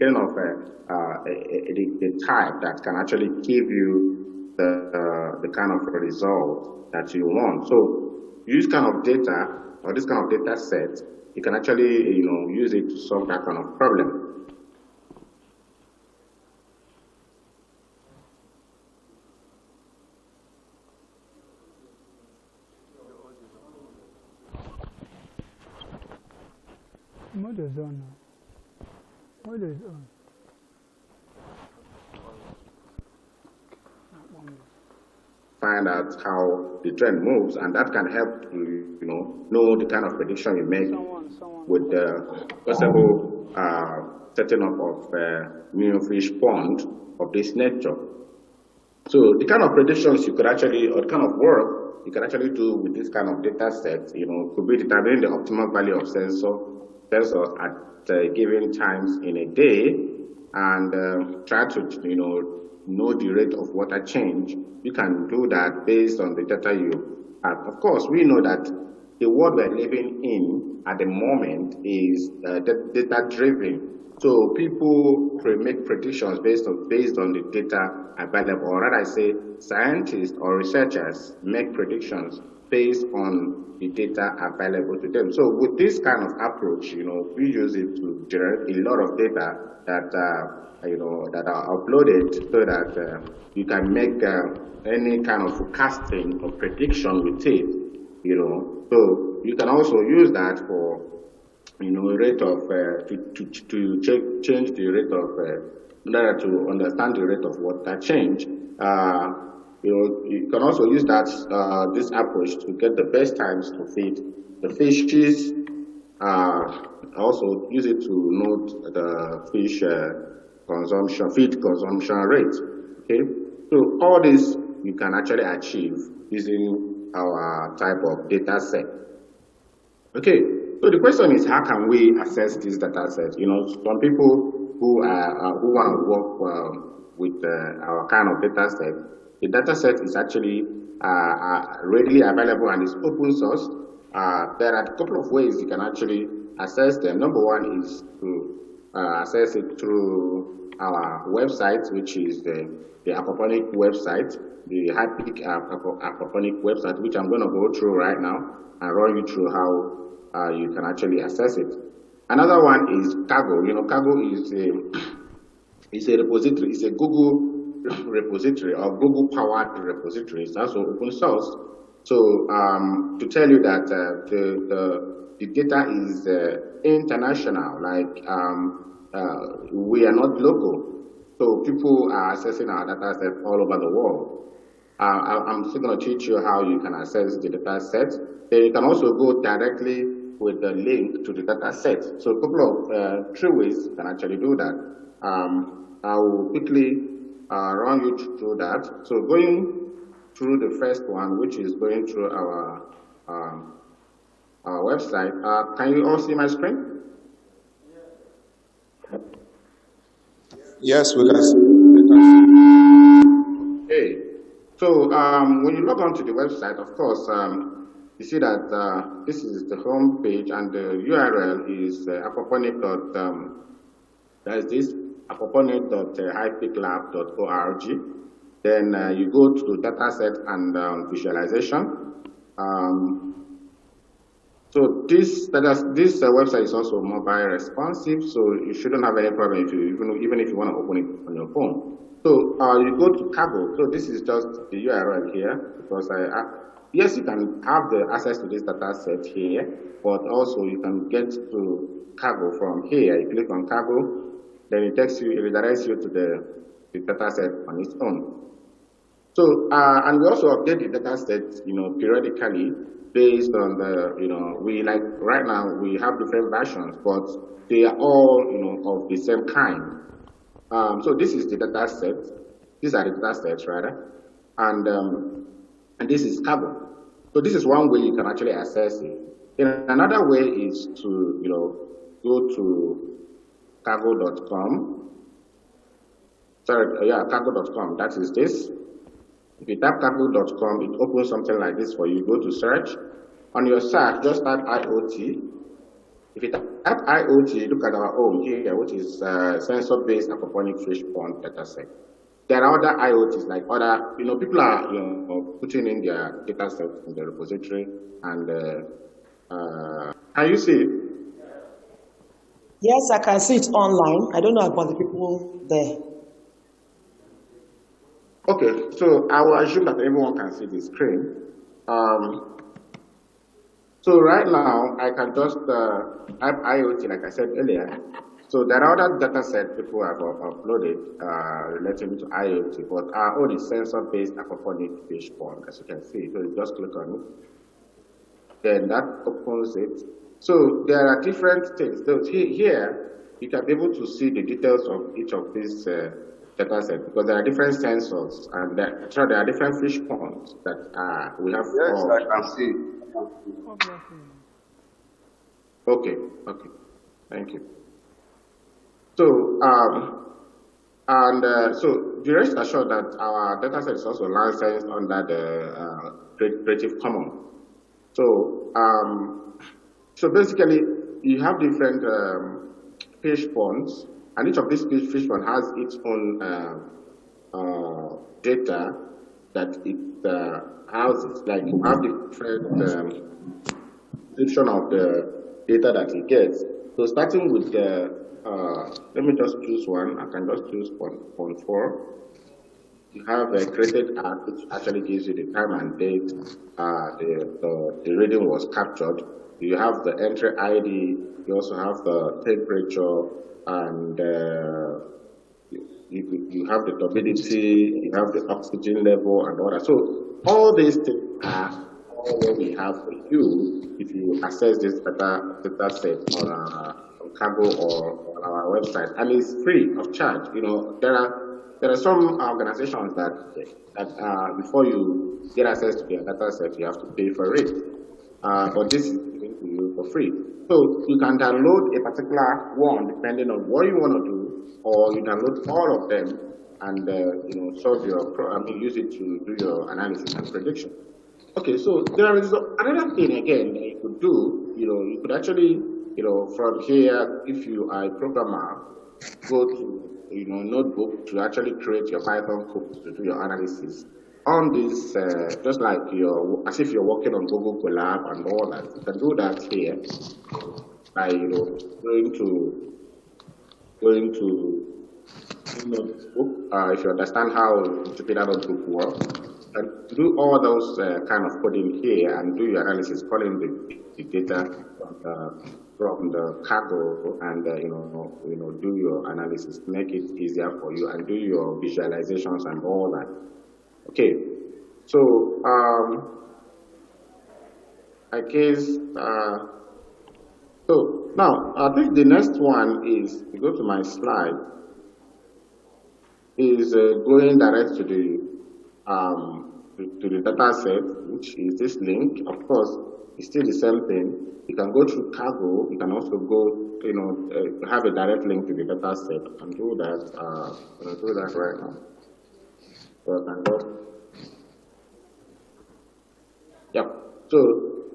kind of the type that can actually give you the kind of result that you want. So use kind of data or this kind of data set, you can actually use it to solve that kind of problem. What is on? What is on? Find out how the trend moves, and that can help you, know the kind of prediction you make with the possible setting up of new fish pond of this nature. So the kind of predictions you could actually, or the kind of work you can actually do with this kind of data set, could be determining the optimal value of sensors at given times in a day, and try to know the rate of water change. You can do that based on the data you have. Of course, we know that the world we're living in at the moment is data driven. So people make predictions based on the data available, or rather I say scientists or researchers make predictions based on the data available to them. So with this kind of approach, we use it to generate a lot of data that that are uploaded so that you can make any kind of forecasting or prediction with it. So you can also use that for rate of to change the rate of in order to understand the rate of water change. You can also use that this approach to get the best times to feed the fishes. Also use it to note the fish feed consumption rate. Okay, so all this you can actually achieve using our type of data set. Okay, so the question is, how can we access this data set? Some people who want to work with our kind of data set, the data set is actually readily available and is open source. There are a couple of ways you can actually access them. Number one is to access it through our website, which is the aquaponic website, the HiPIC aquaponic website, which I'm going to go through right now and run you through how you can actually access it. Another one is Cargo. Cargo is a repository. It's a Google repository or Google powered repository. It's also open source. So to tell you that the data is international, like we are not local. So people are accessing our data set all over the world. I'm still going to teach you how you can access the data set. Then you can also go directly with the link to the data set. So a couple of three ways you can actually do that. I will quickly run you through that. So going through the first one, which is going through our website. Can you all see my screen? Yes, we can see. Okay. So when you log on to the website, of course, you see that this is the home page, and the URL is aquaponic. That's this aquaponic.hipiclab.org. Then you go to dataset and visualization. So this website is also mobile responsive, so you shouldn't have any problem even if you want to open it on your phone. So you go to Cargo. So this is just the URL here, because yes, you can have the access to this data set here, but also you can get to Cargo from here. You click on Cargo, then it redirects you to the data set on its own. So and we also update the data set, periodically based on the, we like right now we have different versions, but they are all of the same kind. So this is the data set. These are the data sets rather, and this is Cargo. So this is one way you can actually access it. And another way is to go to cargo.com. Sorry, yeah, cargo.com. That is this. If you type cargo.com, it opens something like this for you. Go to search. On your search, just type IoT. If you type IoT, look at our own here, which is sensor-based aquaponic fish pond dataset. There are other IoTs, like other, people are, putting in their dataset in the repository, and can you see it? Yes, I can see it online. I don't know about the people there. Okay, so I will assume that everyone can see the screen. So right now, I can just type IoT, like I said earlier. So there are other data sets people have uploaded relating to IoT, but our own is sensor-based aquaponic fish pond, as you can see. So you just click on it. Then that opens it. So there are different things. So here, you can be able to see the details of each of these data sets, because there are different sensors, and there are different fish ponds that we have. Yes, I can see. Okay, thank you. So, so be rest assured that our dataset is also licensed under the Creative Commons. So, so basically, you have different fish ponds, and each of these fish pond has its own data that it houses. Like you have different description of the data that it gets. So starting with the, let me just choose one. I can just choose pond 4. You have a created app, which actually gives you the time and date the reading was captured. You have the entry ID. You also have the temperature, and you have the turbidity. You have the oxygen level and all that. So all these things are all what we have for you if you access this data set on Cargo or on our website, and it's free of charge. There are some organizations that before you get access to their data set, you have to pay for it. But this is given to you for free. So you can download a particular one depending on what you want to do, or you download all of them and solve use it to do your analysis and prediction. Okay, so there is another thing again that you could do. You could actually, from here, if you are a programmer, go to notebook to actually create your Python code to do your analysis on this, just like as if you're working on Google Colab and all that. You can do that here by going to notebook. If you understand how Jupyter Notebook works, and do all those kind of coding here and do your analysis, calling the data from the cargo, and do your analysis, make it easier for you, and do your visualizations and all that. Okay, so I guess so now I think the next one is, you go to my slide, is going direct to the data set, which is this link. Of course, it's still the same thing. You can go through Cargo. You can also go, have a direct link to the data set. I can do that. I'm going to do that right now. So I can go. Yep. So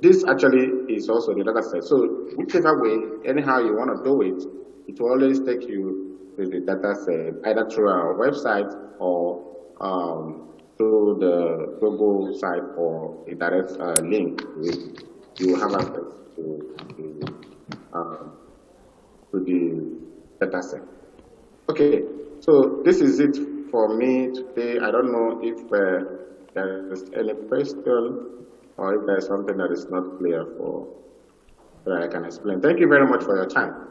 this actually is also the data set. So whichever way, anyhow you want to do it, it will always take you to the data set, either through our website or through the Google site, or a direct link with you have access to the data set. Okay, so this is it for me today. I don't know if there is any question, or if there is something that is not clear that I can explain. Thank you very much for your time.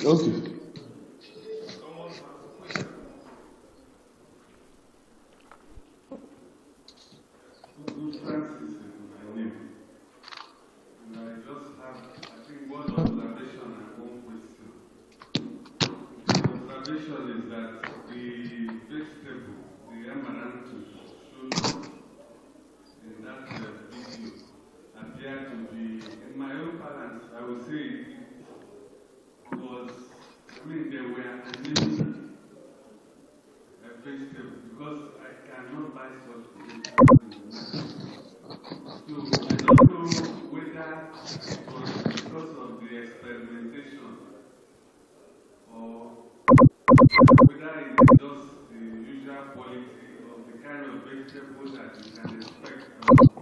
Okay. My name. And I just have observation is that the vegetable, the amaranth shown in that video appear to be, in my own balance, I would say it was, they were anemic vegetable because I cannot buy such vegetables. So I don't know whether it was because of the experimentation or whether it is just the usual quality of the kind of vegetable that you can expect from